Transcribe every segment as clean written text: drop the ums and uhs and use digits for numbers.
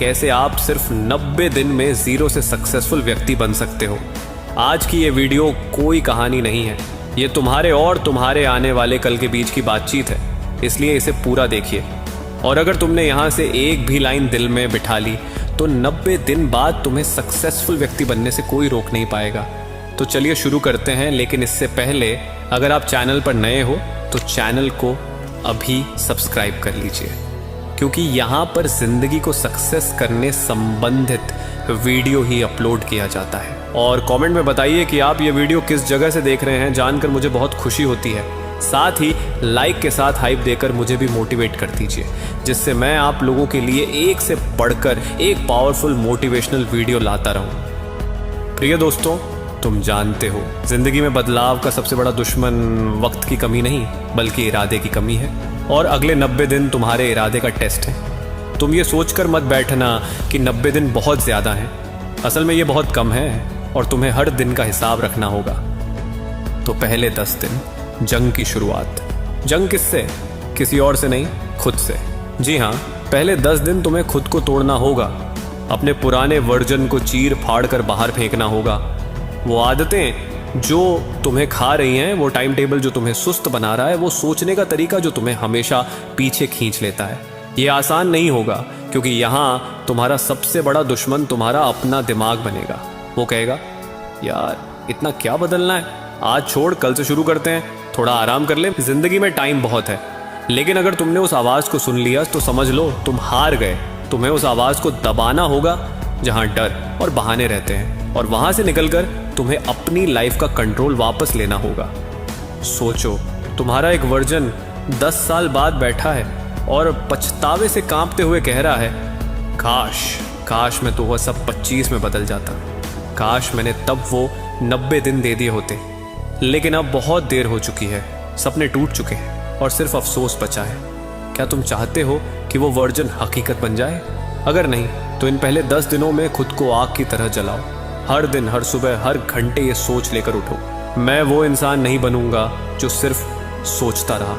कैसे आप सिर्फ 90 दिन में जीरो से सक्सेसफुल व्यक्ति बन सकते हो। आज की ये वीडियो कोई कहानी नहीं है, ये तुम्हारे और तुम्हारे आने वाले कल के बीच की बातचीत है, इसलिए इसे पूरा देखिए। और अगर तुमने यहाँ से एक भी लाइन दिल में बिठा ली तो 90 दिन बाद तुम्हें सक्सेसफुल व्यक्ति बनने से कोई रोक नहीं पाएगा। तो चलिए शुरू करते हैं, लेकिन इससे पहले अगर आप चैनल पर नए हो तो चैनल को अभी सब्सक्राइब कर लीजिए, क्योंकि यहाँ पर जिंदगी को सक्सेस करने संबंधित वीडियो ही अपलोड किया जाता है। और कमेंट में बताइए कि आप ये वीडियो किस जगह से देख रहे हैं, जानकर मुझे बहुत खुशी होती है। साथ ही लाइक के साथ हाइप देकर मुझे भी मोटिवेट कर दीजिए, जिससे मैं आप लोगों के लिए एक से बढ़कर एक पावरफुल मोटिवेशनल वीडियो लाता रहूं। प्रिय दोस्तों, तुम जानते हो जिंदगी में बदलाव का सबसे बड़ा दुश्मन वक्त की कमी नहीं बल्कि इरादे की कमी है। और अगले 90 दिन तुम्हारे इरादे का टेस्ट है। तुम ये सोचकर मत बैठना कि 90 दिन बहुत ज़्यादा हैं, असल में ये बहुत कम है और तुम्हें हर दिन का हिसाब रखना होगा। तो पहले 10 दिन जंग की शुरुआत। जंग किससे? किसी और से नहीं, खुद से। जी हाँ, पहले 10 दिन तुम्हें खुद को तोड़ना होगा, अपने पुराने वर्जन को चीर फाड़ कर बाहर फेंकना होगा। वो आदतें जो तुम्हें खा रही हैं, वो टाइम टेबल जो तुम्हें सुस्त बना रहा है, वो सोचने का तरीका जो तुम्हें हमेशा पीछे खींच लेता है। ये आसान नहीं होगा, क्योंकि यहाँ तुम्हारा सबसे बड़ा दुश्मन तुम्हारा अपना दिमाग बनेगा। वो कहेगा, यार इतना क्या बदलना है, आज छोड़ कल से शुरू करते हैं, थोड़ा आराम कर ले, जिंदगी में टाइम बहुत है। लेकिन अगर तुमने उस आवाज़ को सुन लिया तो समझ लो तुम हार गए। तुम्हें उस आवाज़ को दबाना होगा जहाँ डर और बहाने रहते हैं, और वहाँ से निकलकर तुम्हें अपनी लाइफ का कंट्रोल वापस लेना होगा। सोचो, तुम्हारा एक वर्जन 10 साल बाद बैठा है और पछतावे से कांपते हुए कह रहा है, काश मैं तो वह सब 25 में बदल जाता, काश मैंने तब वो 90 दिन दे दिए होते। लेकिन अब बहुत देर हो चुकी है, सपने टूट चुके हैं और सिर्फ अफसोस बचा है। क्या तुम चाहते हो कि वो वर्जन हकीकत बन जाए? अगर नहीं तो इन पहले 10 दिनों में खुद को आग की तरह जलाओ। हर दिन, हर सुबह, हर घंटे ये सोच लेकर उठो, मैं वो इंसान नहीं बनूंगा जो सिर्फ सोचता रहा,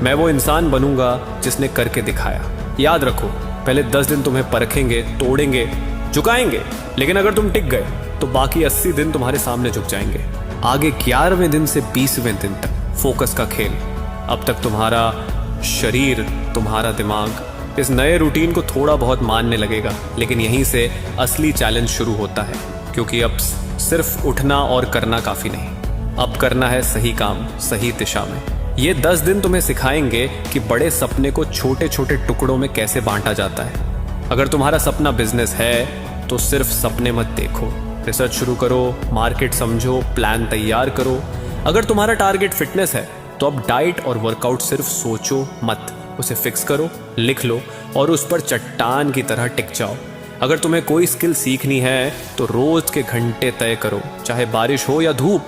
मैं वो इंसान बनूंगा जिसने करके दिखाया। याद रखो, पहले 10 दिन तुम्हें परखेंगे, तोड़ेंगे, झुकाएंगे, लेकिन अगर तुम टिक गए तो बाकी 80 दिन तुम्हारे सामने झुक जाएंगे। आगे 11वें दिन से 20वें दिन तक फोकस का खेल। अब तक तुम्हारा शरीर, तुम्हारा दिमाग इस नए रूटीन को थोड़ा बहुत मानने लगेगा, लेकिन यहीं से असली चैलेंज शुरू होता है, क्योंकि अब सिर्फ उठना और करना काफ़ी नहीं, अब करना है सही काम सही दिशा में। ये 10 दिन तुम्हें सिखाएंगे कि बड़े सपने को छोटे छोटे टुकड़ों में कैसे बांटा जाता है। अगर तुम्हारा सपना बिजनेस है तो सिर्फ सपने मत देखो, रिसर्च शुरू करो, मार्केट समझो, प्लान तैयार करो। अगर तुम्हारा टारगेट फिटनेस है तो अब डाइट और वर्कआउट सिर्फ सोचो मत, उसे फिक्स करो, लिख लो और उस पर चट्टान की तरह टिक जाओ। अगर तुम्हें कोई स्किल सीखनी है तो रोज के घंटे तय करो, चाहे बारिश हो या धूप।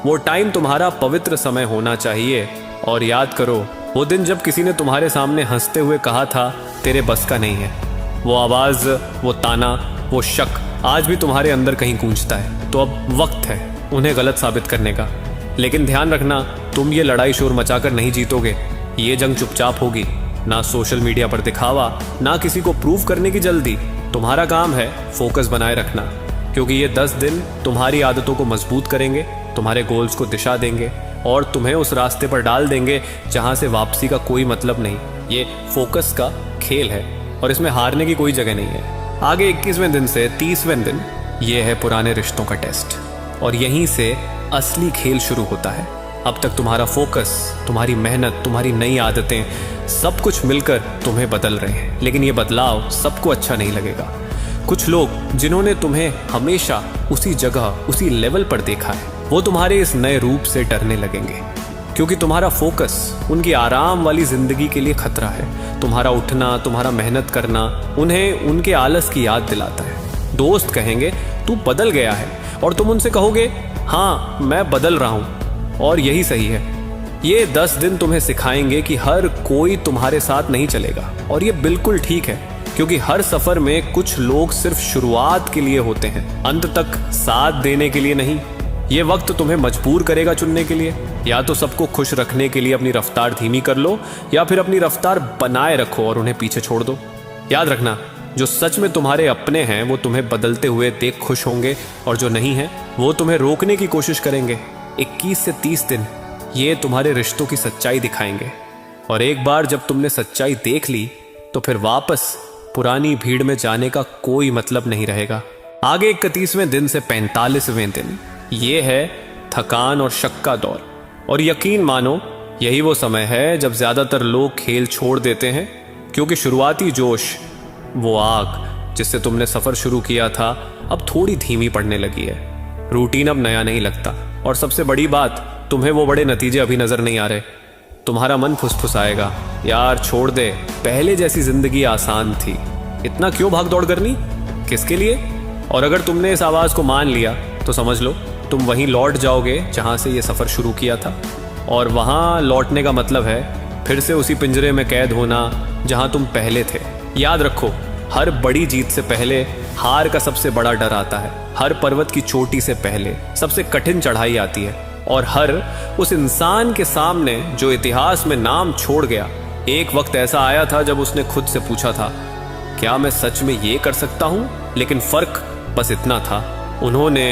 वो टाइम तुम्हारा पवित्र समय होना चाहिए। और याद करो वो दिन जब किसी ने तुम्हारे सामने हंसते हुए कहा था, तेरे बस का नहीं है। वो आवाज़, वो ताना, वो शक आज भी तुम्हारे अंदर कहीं गूंजता है। तो अब वक्त है उन्हें गलत साबित करने का। लेकिन ध्यान रखना, तुम ये लड़ाई शोर मचाकर नहीं जीतोगे, ये जंग चुपचाप होगी। ना सोशल मीडिया पर दिखावा, ना किसी को प्रूव करने की जल्दी। तुम्हारा काम है फोकस बनाए रखना, क्योंकि ये 10 दिन तुम्हारी आदतों को मजबूत करेंगे, तुम्हारे गोल्स को दिशा देंगे और तुम्हें उस रास्ते पर डाल देंगे जहां से वापसी का कोई मतलब नहीं। ये फोकस का खेल है और इसमें हारने की कोई जगह नहीं है। आगे 21वें दिन से 30वें दिन ये है पुराने रिश्तों का टेस्ट, और यहीं से असली खेल शुरू होता है। अब तक तुम्हारा फोकस, तुम्हारी मेहनत, तुम्हारी नई आदतें सब कुछ मिलकर तुम्हें बदल रहे हैं, लेकिन ये बदलाव सबको अच्छा नहीं लगेगा। कुछ लोग जिन्होंने तुम्हें हमेशा उसी जगह, उसी लेवल पर देखा है, वो तुम्हारे इस नए रूप से डरने लगेंगे, क्योंकि तुम्हारा फोकस उनकी आराम वाली जिंदगी के लिए खतरा है। तुम्हारा उठना, तुम्हारा मेहनत करना उन्हें उनके आलस की याद दिलाता है। दोस्त कहेंगे तू बदल गया है, और तुम उनसे कहोगे हाँ मैं बदल रहा हूँ, और यही सही है। ये 10 दिन तुम्हें सिखाएंगे कि हर कोई तुम्हारे साथ नहीं चलेगा, और ये बिल्कुल ठीक है, क्योंकि हर सफर में कुछ लोग सिर्फ शुरुआत के लिए होते हैं, अंत तक साथ देने के लिए नहीं। ये वक्त तुम्हें मजबूर करेगा चुनने के लिए, या तो सबको खुश रखने के लिए अपनी रफ्तार धीमी कर लो, या फिर अपनी रफ्तार बनाए रखो और उन्हें पीछे छोड़ दो। याद रखना, जो सच में तुम्हारे अपने हैं वो तुम्हें बदलते हुए देख खुश होंगे, और जो नहीं है वो तुम्हें रोकने की कोशिश करेंगे। 21 से 30 दिन ये तुम्हारे रिश्तों की सच्चाई दिखाएंगे, और एक बार जब तुमने सच्चाई देख ली तो फिर वापस पुरानी भीड़ में जाने का कोई मतलब नहीं रहेगा। आगे 31वें दिन से 45वें दिन ये है थकान और शक का दौर, और यकीन मानो यही वो समय है जब ज्यादातर लोग खेल छोड़ देते हैं, क्योंकि शुरुआती जोश, वो आग जिससे तुमने सफर शुरू किया था, अब थोड़ी धीमी पड़ने लगी है। रूटीन अब नया नहीं लगता, और सबसे बड़ी बात, तुम्हें वो बड़े नतीजे अभी नजर नहीं आ रहे। तुम्हारा मन फुसफुसाएगा, यार छोड़ दे, पहले जैसी जिंदगी आसान थी, इतना क्यों भाग दौड़ करनी, किसके लिए। और अगर तुमने इस आवाज को मान लिया तो समझ लो तुम वहीं लौट जाओगे जहां से ये सफर शुरू किया था, और वहां लौटने का मतलब है फिर से उसी पिंजरे में कैद होना जहां तुम पहले थे। याद रखो, हर बड़ी जीत से पहले हार का सबसे बड़ा डर आता है, हर पर्वत की चोटी से पहले सबसे कठिन चढ़ाई आती है, और हर उस इंसान के सामने जो इतिहास में नाम छोड़ गया, एक वक्त ऐसा आया था जब उसने खुद से पूछा था, क्या मैं सच में ये कर सकता हूं। लेकिन फर्क बस इतना था, उन्होंने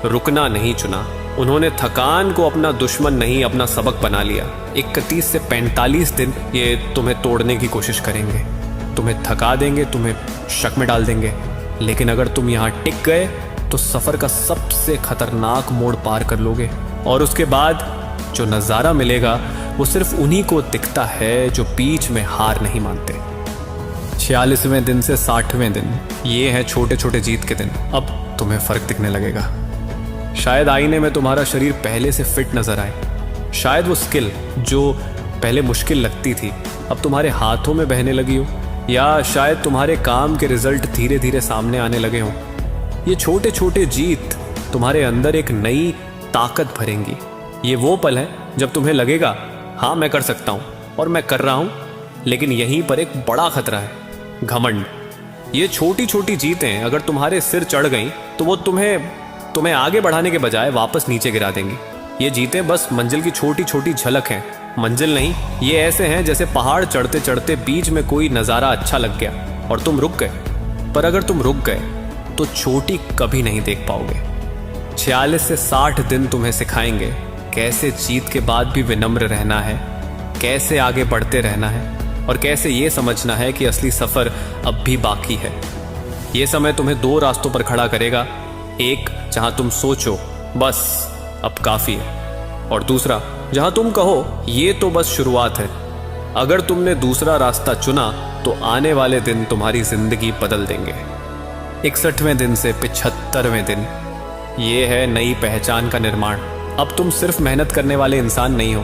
रुकना नहीं चुना, उन्होंने थकान को अपना दुश्मन नहीं अपना सबक बना लिया। 31 से 45 दिन ये तुम्हें तोड़ने की कोशिश करेंगे, तुम्हें थका देंगे, तुम्हें शक में डाल देंगे, लेकिन अगर तुम यहाँ टिक गए तो सफर का सबसे खतरनाक मोड़ पार कर लोगे, और उसके बाद जो नज़ारा मिलेगा वो सिर्फ उन्हीं को दिखता है जो बीच में हार नहीं मानते। 46वें दिन से 60वें दिन ये है छोटे छोटे जीत के दिन। अब तुम्हें फर्क दिखने लगेगा। शायद आईने में तुम्हारा शरीर पहले से फिट नजर आए, शायद वो स्किल जो पहले मुश्किल लगती थी अब तुम्हारे हाथों में बहने लगी हो, या शायद तुम्हारे काम के रिजल्ट धीरे धीरे सामने आने लगे हों। ये छोटे छोटे जीत तुम्हारे अंदर एक नई ताकत भरेंगी। ये वो पल है जब तुम्हें लगेगा, हाँ मैं कर सकता हूँ और मैं कर रहा हूँ। लेकिन यहीं पर एक बड़ा खतरा है, घमंड। ये छोटी छोटी जीतें अगर तुम्हारे सिर चढ़ गईं तो वो तुम्हें आगे बढ़ाने के बजाय वापस नीचे गिरा देंगी। ये जीतें बस मंजिल की छोटी छोटी झलक हैं, मंजिल नहीं। ये ऐसे हैं जैसे पहाड़ चढ़ते चढ़ते बीच में कोई नज़ारा अच्छा लग गया और तुम रुक गए। पर अगर तुम रुक गए तो चोटी कभी नहीं देख पाओगे। 46 से 60 दिन तुम्हें सिखाएंगे कैसे जीत के बाद भी विनम्र रहना है, कैसे आगे बढ़ते रहना है, और कैसे ये समझना है कि असली सफ़र अब भी बाकी है। ये समय तुम्हें दो रास्तों पर खड़ा करेगा, एक जहां तुम सोचो बस अब काफ़ी है, और दूसरा जहां तुम कहो ये तो बस शुरुआत है। अगर तुमने दूसरा रास्ता चुना तो आने वाले दिन तुम्हारी जिंदगी बदल देंगे। 61वें दिन से 75वें दिन ये है नई पहचान का निर्माण। अब तुम सिर्फ मेहनत करने वाले इंसान नहीं हो,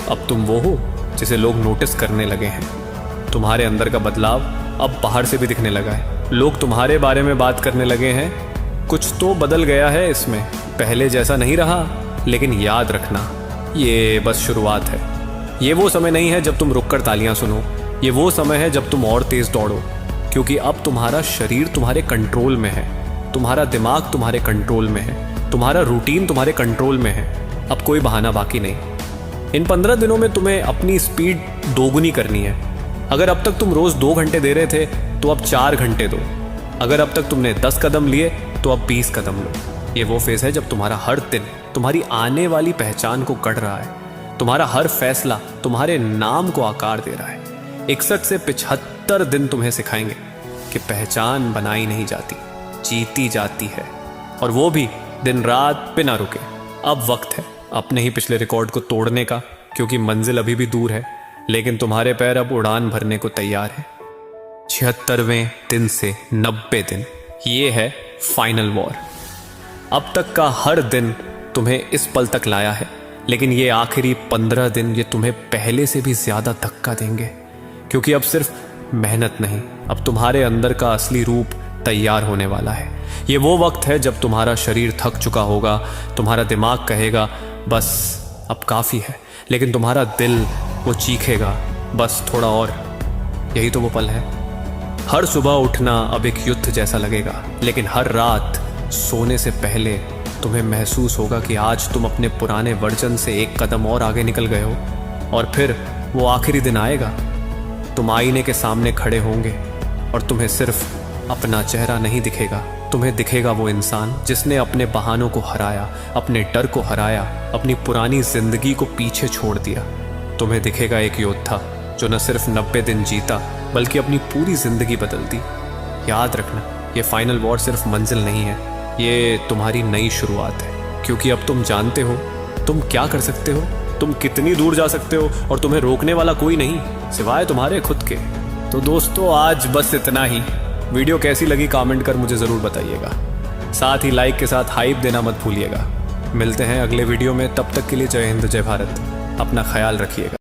अब तुम वो हो जिसे लोग नोटिस करने लगे हैं। तुम्हारे अंदर का बदलाव अब बाहर से भी दिखने लगा है, लोग तुम्हारे बारे में बात करने लगे हैं। कुछ तो बदल गया है इसमें, पहले जैसा नहीं रहा। लेकिन याद रखना, ये बस शुरुआत है। ये वो समय नहीं है जब तुम रुककर तालियां सुनो, ये वो समय है जब तुम और तेज दौड़ो, क्योंकि अब तुम्हारा शरीर तुम्हारे कंट्रोल में है, तुम्हारा दिमाग तुम्हारे कंट्रोल में है, तुम्हारा रूटीन तुम्हारे कंट्रोल में है। अब कोई बहाना बाकी नहीं। इन 15 दिनों में तुम्हें अपनी स्पीड दोगुनी करनी है। अगर अब तक तुम रोज 2 घंटे दे रहे थे तो अब 4 घंटे दो। अगर अब तक तुमने 10 कदम लिए तो अब 20 कदम लो। ये वो फेज है जब तुम्हारा हर दिन तुम्हारी आने वाली पहचान को गढ़ रहा है, तुम्हारा हर फैसला तुम्हारे नाम को आकार दे रहा है। 61 से 75 दिन तुम्हें सिखाएंगे कि पहचान बनाई नहीं जाती, जीती जाती है, और वो भी दिन रात बिना रुके। अब वक्त है अपने ही पिछले रिकॉर्ड को तोड़ने का, क्योंकि मंजिल अभी भी दूर है, लेकिन तुम्हारे पैर अब उड़ान भरने को तैयार है। 76वें दिन से 90 दिन ये है फाइनल वॉर। अब तक का हर दिन तुम्हें इस पल तक लाया है, लेकिन ये आखिरी 15 दिन ये तुम्हें पहले से भी ज्यादा धक्का देंगे, क्योंकि अब सिर्फ मेहनत नहीं, अब तुम्हारे अंदर का असली रूप तैयार होने वाला है। ये वो वक्त है जब तुम्हारा शरीर थक चुका होगा, तुम्हारा दिमाग कहेगा बस अब काफ़ी है, लेकिन तुम्हारा दिल वो चीखेगा बस थोड़ा और। यही तो वो पल है। हर सुबह उठना अब एक युद्ध जैसा लगेगा, लेकिन हर रात सोने से पहले तुम्हें महसूस होगा कि आज तुम अपने पुराने वर्जन से एक कदम और आगे निकल गए हो। और फिर वो आखिरी दिन आएगा, तुम आईने के सामने खड़े होंगे, और तुम्हें सिर्फ अपना चेहरा नहीं दिखेगा, तुम्हें दिखेगा वो इंसान जिसने अपने बहानों को हराया, अपने डर को हराया, अपनी पुरानी जिंदगी को पीछे छोड़ दिया। तुम्हें दिखेगा एक योद्धा जो न सिर्फ 90 दिन जीता बल्कि अपनी पूरी जिंदगी बदल दी। याद रखना, ये फाइनल वॉर सिर्फ मंजिल नहीं है, ये तुम्हारी नई शुरुआत है। क्योंकि अब तुम जानते हो तुम क्या कर सकते हो, तुम कितनी दूर जा सकते हो, और तुम्हें रोकने वाला कोई नहीं सिवाय तुम्हारे खुद के। तो दोस्तों, आज बस इतना ही। वीडियो कैसी लगी कमेंट कर मुझे ज़रूर बताइएगा। साथ ही लाइक के साथ हाइप देना मत भूलिएगा। मिलते हैं अगले वीडियो में, तब तक के लिए जय हिंद जय भारत। अपना ख्याल रखिएगा।